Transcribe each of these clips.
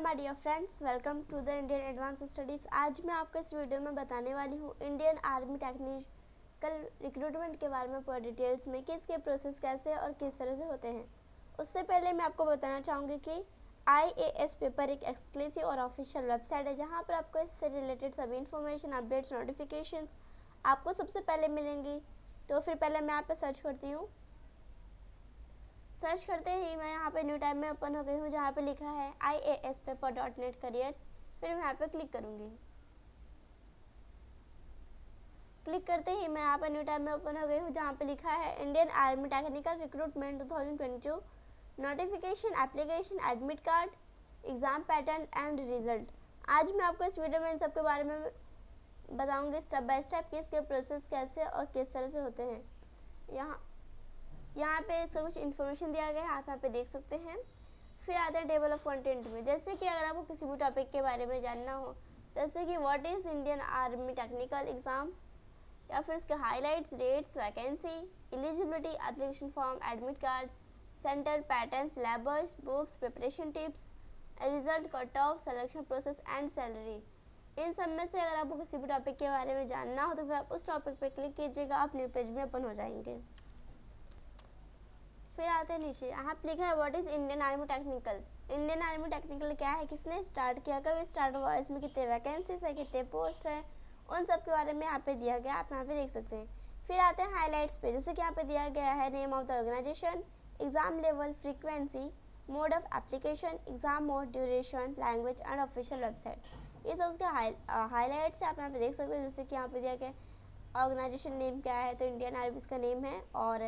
My dear friends, welcome to the Indian advance studies. आज मैं आपको इस वीडियो में बताने वाली हूँ इंडियन आर्मी टेक्निकल रिक्रूटमेंट के बारे में पूरी डिटेल्स में कि इसके प्रोसेस कैसे और किस तरह से होते हैं। उससे पहले मैं आपको बताना चाहूँगी कि IAS पेपर एक एक्सक्लूसिव और ऑफिशियल वेबसाइट है जहाँ पर आपको इससे रिलेटेड सभी इन्फॉर्मेशन, अपडेट्स, नोटिफिकेशंस आपको सबसे पहले मिलेंगी। तो फिर पहले मैं यहाँ पर सर्च करती हूँ। सर्च करते ही मैं यहाँ पे न्यू टैब में ओपन हो गई हूँ जहाँ पे लिखा है IASpaper.net करियर। फिर मैं यहाँ पे क्लिक करूँगी। क्लिक करते ही मैं यहाँ पे न्यू टैब में ओपन हो गई हूँ जहाँ पे लिखा है Indian army technical recruitment 2022 notification, application, admit card, exam pattern and result. आज मैं आपको इस वीडियो में इन सब के बारे में बताऊँगी स्टेप बाय स्टेप कि इसके प्रोसेस कैसे और किस तरह से होते हैं। यहाँ पे इसका कुछ इन्फॉर्मेशन दिया गया है, आप यहाँ पे देख सकते हैं। फिर आते हैं टेबल ऑफ कंटेंट में, जैसे कि अगर आपको किसी भी टॉपिक के बारे में जानना हो, जैसे कि what is Indian army technical exam, या फिर इसके highlights, dates, vacancy, eligibility, application form, admit card, centre, pattern, syllabus, books, preparation tips, result, cut off, selection process and salary. इन सब में से अगर आपको किसी भी टॉपिक के बारे में जानना हो तो फिर आप उस टॉपिक पर क्लिक कीजिएगा, आप न्यू पेज में ओपन हो जाएंगे। फिर आते हैं नीचे, यहाँ पे लिखा है what is Indian army technical. Indian army technical क्या है, किसने स्टार्ट किया, कब स्टार्ट हुआ, इसमें कितने वैकेंसीज है, कितने पोस्ट हैं, उन सब के बारे में यहाँ पे दिया गया, आप यहाँ पे देख सकते हैं। फिर आते हैं हाईलाइट्स पे, जैसे कि यहाँ पे दिया गया है name of the organisation, exam level, frequency, mode of application, exam mode, duration, language and official website. ये सब उसके हाईलाइट्स आप यहाँ पे देख सकते हैं। जैसे कि यहाँ पे दिया गया ऑर्गेनाइजेशन नेम क्या है, तो इंडियन आर्मी इसका नेम है, और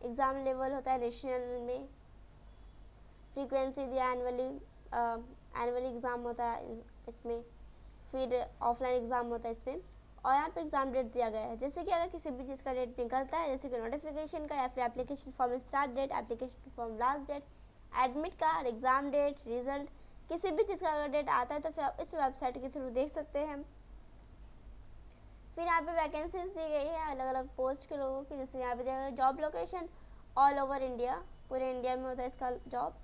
एग्ज़ाम लेवल होता है नेशनल में, फ्रीक्वेंसी दिया एनुअली एग्ज़ाम होता है इसमें, फिर ऑफलाइन एग्ज़ाम होता है इसमें, और यहाँ पे एग्ज़ाम डेट दिया गया है। जैसे कि अगर किसी भी चीज़ का डेट निकलता है, जैसे कि नोटिफिकेशन का, या फिर application form start date, application form last date, admit card, exam date, result, किसी भी चीज़ का अगर डेट आता है तो फिर आप इस वेबसाइट के थ्रू देख सकते हैं। फिर यहाँ पे वैकेंसीज दी गई है अलग अलग पोस्ट के लोगों की, जैसे यहाँ पे दिया गया job location all over India, पूरे इंडिया में होता है इसका जॉब,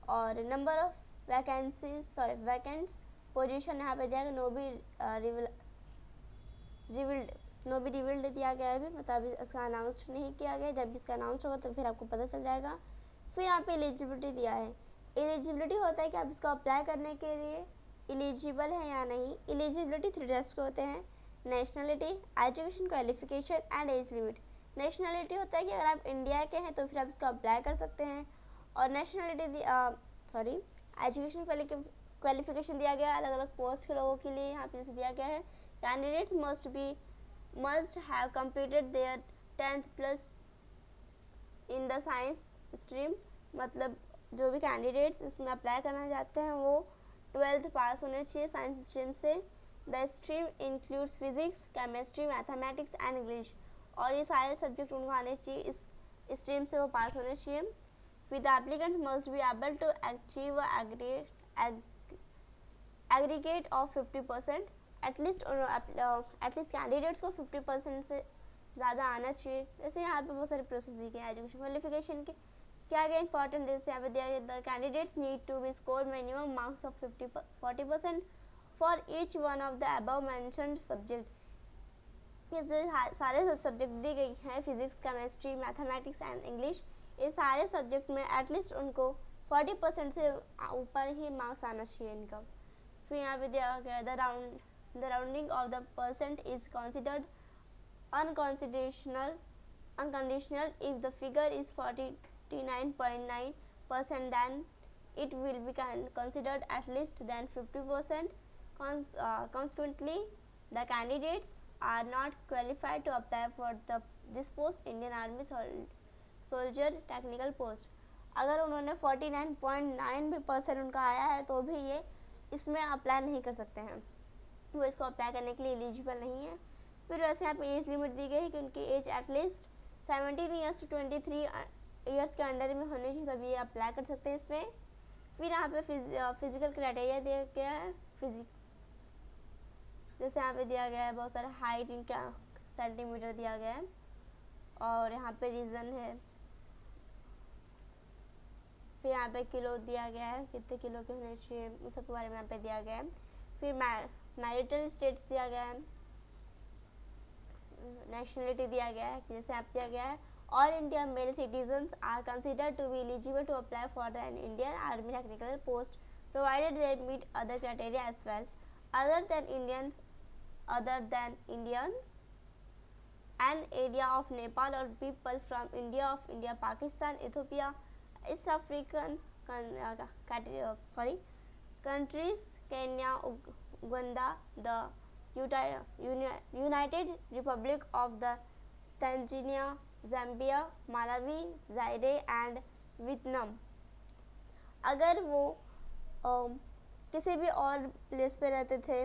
और नंबर ऑफ वैकेंट्स पोजीशन यहाँ पे दिया गया, नो बी रिवील्ड दिया गया है अभी, मतलब इसका अनाउंस नहीं किया गया। जब भी इसका अनाउंस होगा तो फिर आपको पता चल जाएगा। फिर यहाँ पे एलिजिबिलिटी दिया है। एलिजिबिलिटी होता है कि आप इसको अप्लाई करने के लिए एलिजिबल हैं या नहीं। एलिजिबिलिटी 3 टाइप्स के होते हैं, nationality, education qualification and age limit. Nationality होता है कि अगर आप इंडिया के हैं तो फिर आप इसको अप्लाई कर सकते हैं, और नेशनलिटी एजुकेशन क्वालिफिकेशन दिया गया है अलग अलग पोस्ट के लोगों के लिए। यहाँ पे जैसे दिया गया है candidates must have completed there 10th plus in the science stream, मतलब जो भी कैंडिडेट्स इसमें अप्लाई करना चाहते हैं वो 12th पास होने चाहिए साइंस स्ट्रीम से। The stream includes physics, chemistry, mathematics and English, और ये सारे सब्जेक्ट उनको आने चाहिए, इस स्ट्रीम से वो पास होने चाहिए। फिर the applicant must be able to achieve aggregate of 50%, at least candidates को 50% से ज़्यादा आना चाहिए। जैसे यहाँ पे बहुत सारे प्रोसेस दिए गए हैं एजुकेशन क्वालिफिकेशन के, क्या क्या इंपॉर्टेंट, जैसे यहाँ पे दिया गया the candidates need to be score minimum marks of 40% for each one of the above mentioned subject. ये जो सारे सब्जेक्ट दी गई हैं, physics, chemistry, mathematics and English, ये सारे सब्जेक्ट में एटलीस्ट उनको 40% से ऊपर ही मार्क्स आना चाहिए इनका। फिर यहाँ पे दिया गया the rounding off the percent is considered unconditional if the figure is 49.9%, then it will be considered at least than 50%. Consequently, the candidates are not qualified to apply for this post, Indian Army Soldier Technical Post. अगर उन्होंने 49.9% उनका आया है तो भी ये इसमें apply नहीं कर सकते हैं, वो इसको अप्लाई करने के लिए एलिजिबल नहीं है। फिर वैसे यहाँ पे एज लिमिट दी गई है कि उनकी age at least 17 years to 23 years के अंडर में होनी चाहिए, तभी ये अप्लाई कर सकते हैं इसमें। फिर यहाँ पे फिजिकल क्राइटेरिया दिया गया है, जैसे यहाँ पे दिया गया है बहुत सारे हाइट इनका सेंटीमीटर दिया गया है, और यहाँ पे रीज़न है। फिर यहाँ पे किलो दिया गया है, कितने किलो के होने चाहिए उन सब के बारे में यहाँ पे दिया गया है। फिर मैरिटल स्टेट्स दिया गया है, नेशनलिटी दिया गया है, जैसे आप दिया गया है all India male citizens are consider to be eligible to apply for the Indian army technical post provided they meet other criteria as well other than Indians an area of Nepal or people from India, Pakistan, Ethiopia, East African countries, Kenya, Uganda, the United Republic of the Tanzania, Zambia, Malawi, Zaire and Vietnam। अगर वो किसी भी और place पे रहते थे,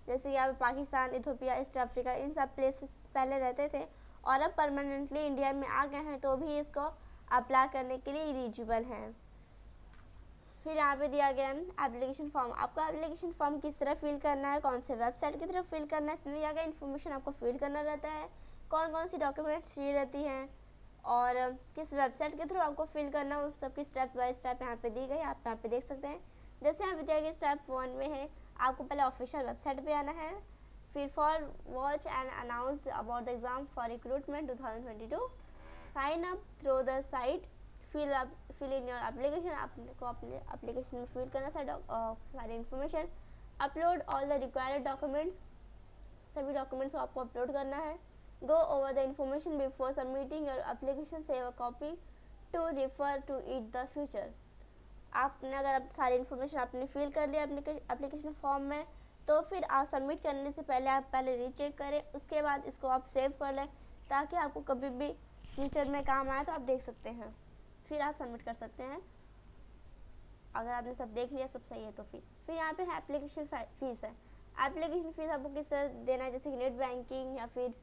जैसे यहाँ पे पाकिस्तान, इथोपिया, ईस्ट अफ्रीका, इन सब प्लेसेस पहले रहते थे और अब परमानेंटली इंडिया में आ गए हैं, तो भी इसको अप्लाई करने के लिए एलिजिबल हैं। फिर यहाँ पे दिया गया है एप्लीकेशन फॉर्म। आपको एप्लीकेशन फॉर्म किस तरह फिल करना है, कौन से वेबसाइट की तरफ फिल करना है, इसमें दिया गया इन्फॉर्मेशन आपको फिल करना रहता है, कौन कौन सी डॉक्यूमेंट्स चाहिए रहती हैं और किस वेबसाइट के थ्रू आपको फिल करना है, उस सब की स्टेप बाय स्टेप यहाँ पे दी गई, आप यहाँ पे देख सकते हैं। जैसे यहाँ पे दिया गया स्टेप 1 में है, आपको पहले ऑफिशियल वेबसाइट पे आना है, फिर for watch and announce about the exam for recruitment 2022, sign up through the site, fill in your application, आपको अपने एप्लीकेशन में फिल करना सारी information, upload all the required documents, सभी डॉक्यूमेंट्स को आपको अपलोड करना है, go over the information before submitting your application, save a copy to refer to it the future. आपने अगर सारी इन्फॉर्मेशन आपने फिल कर लिया अपने एप्लीकेशन फॉर्म में, तो फिर आप सबमिट करने से पहले आप पहले रीचेक करें, उसके बाद इसको आप सेव कर लें ताकि आपको कभी भी फ्यूचर में काम आए तो आप देख सकते हैं, फिर आप सबमिट कर सकते हैं। अगर आपने सब देख लिया, सब सही है तो फिर यहाँ पे है एप्लीकेशन फ़ीस है। एप्लीकेशन फ़ीस आपको किस तरह देना है, जैसे कि नेट बैंकिंग या फिर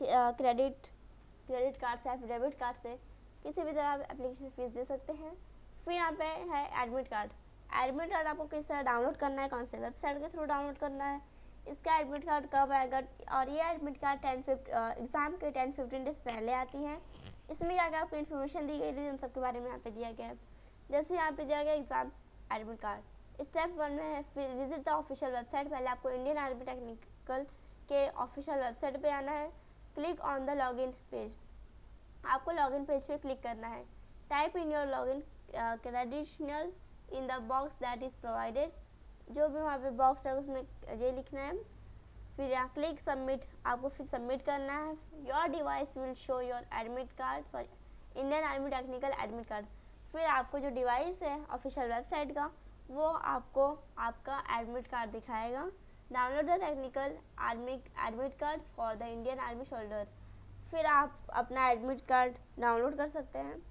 क्रेडिट कार्ड से या फिर डेबिट कार्ड से, किसी भी तरह आप एप्लीकेशन फ़ीस दे सकते हैं। फिर यहाँ पे है एडमिट कार्ड। एडमिट कार्ड आपको किस तरह डाउनलोड करना है, कौन से वेबसाइट के थ्रू डाउनलोड करना है, इसका एडमिट कार्ड कब आएगा, और ये एडमिट कार्ड एग्ज़ाम के 10-15 डेज़ पहले आती हैं। इसमें जाकर आपको इन्फॉर्मेशन दी गई थी, उन सब के बारे में यहाँ पे दिया गया है। जैसे यहाँ पे दिया गया एग्ज़ाम एडमिट कार्ड, स्टेप 1 में है विजिट द ऑफिशियल वेबसाइट। पहले आपको इंडियन आर्मी टेक्निकल के ऑफिशियल वेबसाइट पे आना है, click on the login page, आपको लॉगिन पेज पे क्लिक करना है, type in your login credential in the box that is provided, जो भी वहाँ पे बॉक्स है उसमें ये लिखना है। फिर यहाँ क्लिक सबमिट, आपको फिर सबमिट करना है। Your device will show your admit card, Indian army technical admit card. फिर आपको जो डिवाइस है ऑफिशियल वेबसाइट का, वो आपको आपका एडमिट कार्ड दिखाएगा। Download the technical army admit card for the Indian army shoulder. फिर आप अपना एडमिट कार्ड डाउनलोड कर सकते हैं।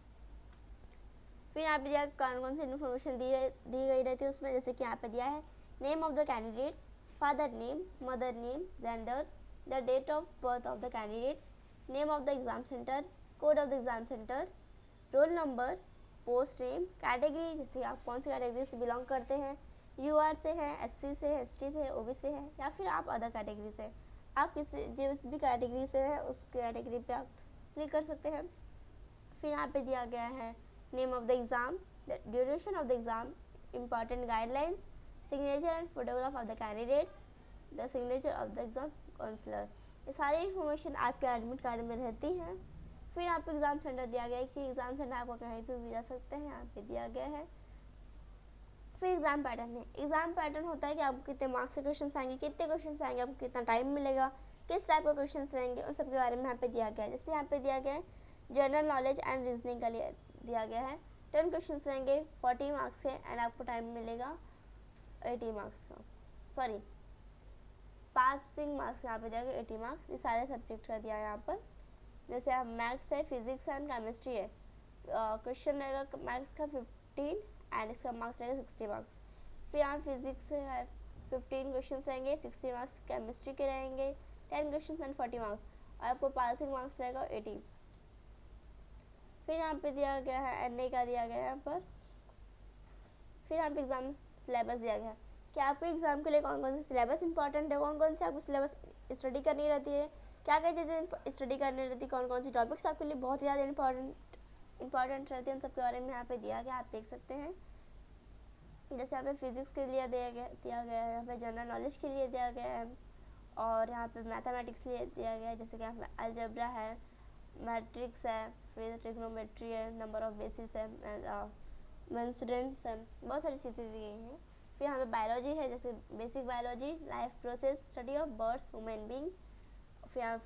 फिर यहाँ पे दिया कौन कौन सी इन्फॉर्मेशन दी गई रहती है उसमें, जैसे कि यहाँ पे दिया है name of the candidates, father name, mother name, gender, the date of birth of the candidates, name of the exam centre, code of the exam centre, roll number, post name, category, जैसे आप कौन सी category से belong करते हैं, यूआर से हैं, SC से है, एसटी से है, ओबीसी से है, या फिर आप अदर कैटेगरी से, आप जिस भी कैटेगरी से है उस कैटेगरी पे आप क्लिक कर सकते हैं। फिर यहाँ पे दिया गया है name of the exam, the duration of the exam, important guidelines, signature and photograph of the candidates, the signature of the exam counsellor. ये सारी इन्फॉर्मेशन आपके एडमिट कार्ड में रहती हैं। फिर यहाँ पे एग्ज़ाम सेंटर दिया गया है कि एग्ज़ाम सेंटर आपको कहीं पे भी जा सकते हैं, यहाँ पे दिया गया है। फिर एग्ज़ाम पैटर्न है। एग्ज़ाम पैटर्न होता है कि आपको कितने मार्क्स के क्वेश्चन आएंगे, कितने क्वेश्चन आएंगे, आपको कितना टाइम मिलेगा, किस टाइप के क्वेश्चन रहेंगे, उन सब के बारे में यहाँ पे दिया गया है। जैसे यहाँ पे दिया गया है जनरल नॉलेज एंड रीजनिंग का लिए दिया गया है। 10 क्वेश्चन रहेंगे 40 मार्क्स के एंड आपको टाइम मिलेगा 80 मार्क्स का, सॉरी पासिंग मार्क्स यहाँ पे दिया गया 80 मार्क्स। ये सारे सब्जेक्ट का दिया है यहाँ पर। जैसे आप मैथ्स है, फिजिक्स एंड केमिस्ट्री है, क्वेश्चन रहेगा मैथ्स का 15 एंड इसका मार्क्स रहेगा 60 मार्क्स। फिर यहाँ फिजिक्स है 15 क्वेश्चन रहेंगे 60 मार्क्स, केमिस्ट्री के रहेंगे 10 क्वेश्चन एंड 40 मार्क्स, और आपको पासिंग मार्क्स रहेगा 80। फिर यहाँ पे दिया गया है एनए का दिया गया है यहाँ पर। फिर यहाँ पे एग्ज़ाम सिलेबस दिया गया है कि आपके एग्ज़ाम के लिए कौन कौन से सिलेबस इंपॉर्टेंट है, कौन कौन से आपको सिलेबस स्टडी करनी रहती है, क्या क्या चीज़ें स्टडी करनी रहती है, कौन कौन सी टॉपिक्स आपके लिए बहुत ज़्यादा इंपॉर्टेंट इंपॉर्टेंट रहती है उन सब के बारे में यहाँ पे दिया गया, आप देख सकते हैं। जैसे यहाँ पे फिजिक्स के लिए दिया गया है, यहाँ पे जनरल नॉलेज के लिए दिया गया है, और यहाँ पे मैथमेटिक्स के लिए दिया गया है, जैसे कि यहाँ पे अलजेब्रा है, मैट्रिक्स है, फिर ट्रिग्नोमेट्री है, नंबर ऑफ बेसिस है, मेंसुरेंस है, बहुत सारी चीज़ें दी गई हैं। फिर यहाँ पे बायोलॉजी है, जैसे basic biology, life process, study of birds, human being. फिर यहाँ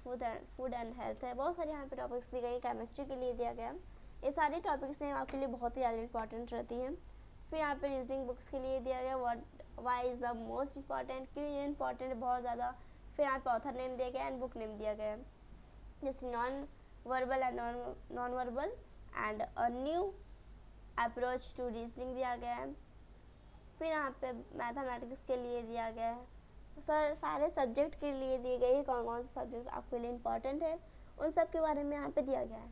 फूड एंड हेल्थ है, बहुत सारे यहाँ पे टॉपिक्स दी गई हैं। केमिस्ट्री के लिए दिया गया, ये सारी टॉपिक्स हैं आपके लिए बहुत ही ज़्यादा इंपॉर्टेंट रहती हैं। फिर यहाँ पे रीजनिंग बुक्स के लिए दिया गया, why is the most important, क्यों ये इंपॉर्टेंट है बहुत ज़्यादा। फिर यहाँ पे ऑथर नेम दिया गया एंड बुक नेम दिया गया है, जैसे non verbal and non verbal and a new approach to reasoning दिया गया है। फिर यहाँ पे मैथमेटिक्स के लिए दिया गया है, सर सारे सब्जेक्ट के लिए दिए गए हैं, कौन कौन से सब्जेक्ट आपके लिए इंपॉर्टेंट है उन सब के बारे में यहाँ पे दिया गया है।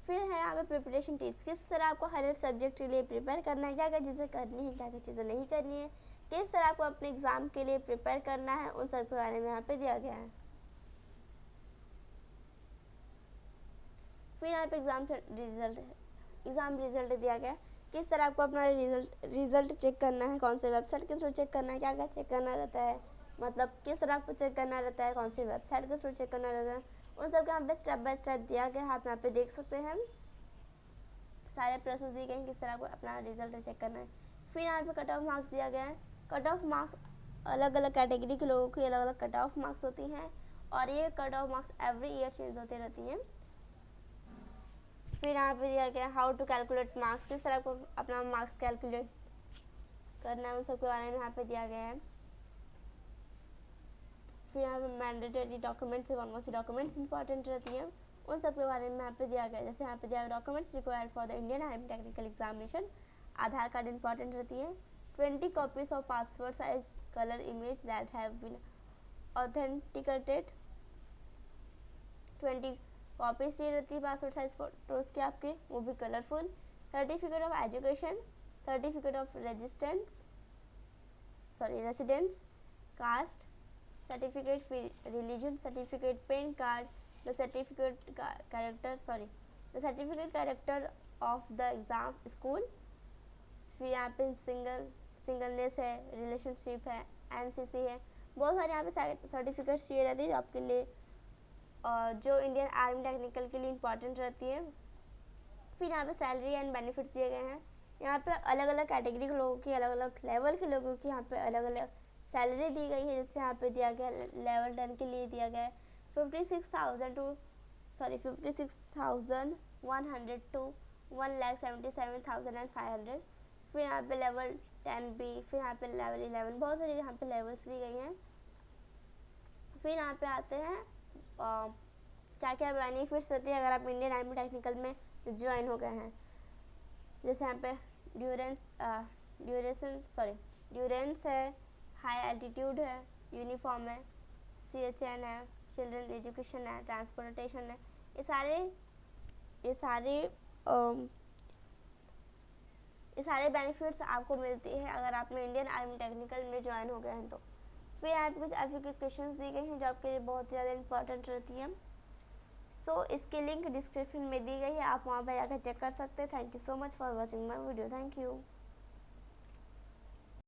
फिर है यहाँ पे प्रिपरेशन टिप्स, किस तरह आपको हर एक सब्जेक्ट के लिए प्रिपेयर करना है, क्या क्या चीज़ें करनी है, क्या क्या चीज़ें नहीं करनी है, किस तरह आपको अपने एग्ज़ाम के लिए प्रिपेयर करना है, उन सब के बारे में यहाँ पे दिया गया है। फिर यहाँ पे एग्ज़ाम रिजल्ट दिया गया है, किस तरह आपको अपना रिज़ल्ट चेक करना है, कौन से वेबसाइट के थ्रू चेक करना है, क्या क्या चेक करना रहता है, मतलब किस तरह आपको चेक करना रहता है, कौन सी वेबसाइट के थ्रू चेक करना रहता है, उन सब का यहाँ पे स्टेप बाय स्टेप दिया गया है। आप यहाँ पे देख सकते हैं सारे प्रोसेस दिए गए हैं किस तरह आपको अपना रिजल्ट चेक करना है। फिर यहाँ पे कट ऑफ मार्क्स दिया गया है, कट ऑफ मार्क्स अलग अलग कैटेगरी के लोगों की अलग अलग कट ऑफ मार्क्स होती हैं, और ये cut off marks every year change होती रहती हैं। फिर यहाँ पे दिया गया हाउ टू कैलकुलेट मार्क्स, किस तरह आपको अपना मार्क्स कैलकुलेट करना है, उन सब के बारे में यहाँ पे दिया गया है। फिर यहाँ पे मैंडेटरी डॉक्यूमेंट्स, कौन कौन सी डॉक्यूमेंट्स इंपॉर्टेंट रहती हैं उन सब के बारे में यहाँ पे दिया गया है। जैसे यहाँ पे दिया गया documents required for the Indian army technical examination, Aadhaar card important रहती है, 20 copies of passport size colour image that have been authenticated, 20 copies चाहिए रहती है पासपोर्ट साइज फोटोज़ के आपके, वो भी colourful, certificate of education, certificate of residence, caste certificate, religion certificate, pan card, the certificate character of the exam school। फिर यहाँ पे सिंगलनेस है, रिलेशनशिप है, एनसीसी है, बहुत सारे यहाँ पे सर्टिफिकेट चाहिए रहती है आपके लिए, जो इंडियन आर्मी टेक्निकल के लिए इंपॉर्टेंट रहती है। फिर यहाँ पे सैलरी एंड बेनिफिट्स दिए गए हैं, यहाँ पे अलग अलग कैटेगरी के लोगों की, अलग अलग लेवल के लोगों की यहाँ पे अलग अलग सैलरी दी गई है। जैसे यहाँ पे दिया गया लेवल 10 के लिए दिया गया है 56,100 to 1,77,500। फिर यहाँ पे लेवल 10B, फिर यहाँ पे लेवल 11, बहुत सारी यहाँ पे लेवल्स दी गई हैं। फिर यहाँ पे आते हैं क्या क्या बेनिफिट्स रहती है अगर आप इंडियन आर्मी टेक्निकल में ज्वाइन हो गए हैं। जैसे यहाँ पे ड्यूरेंस है, हाई एल्टीट्यूड है, यूनिफॉर्म है, CHN है, चिल्ड्रन एजुकेशन है, ट्रांसपोर्टेशन है, ये सारे बेनिफिट्स आपको मिलती है अगर आप में इंडियन आर्मी टेक्निकल में ज्वाइन हो गए हैं तो। फिर यहाँ पे कुछ FAQ क्वेश्चंस दी गई हैं जो आपके लिए बहुत ज़्यादा इंपॉर्टेंट रहती हैं। सो इसकी लिंक डिस्क्रिप्शन में दी गई है, आप वहाँ पर जाकर चेक कर सकते हैं। Thank you so much for watching my video. Thank you.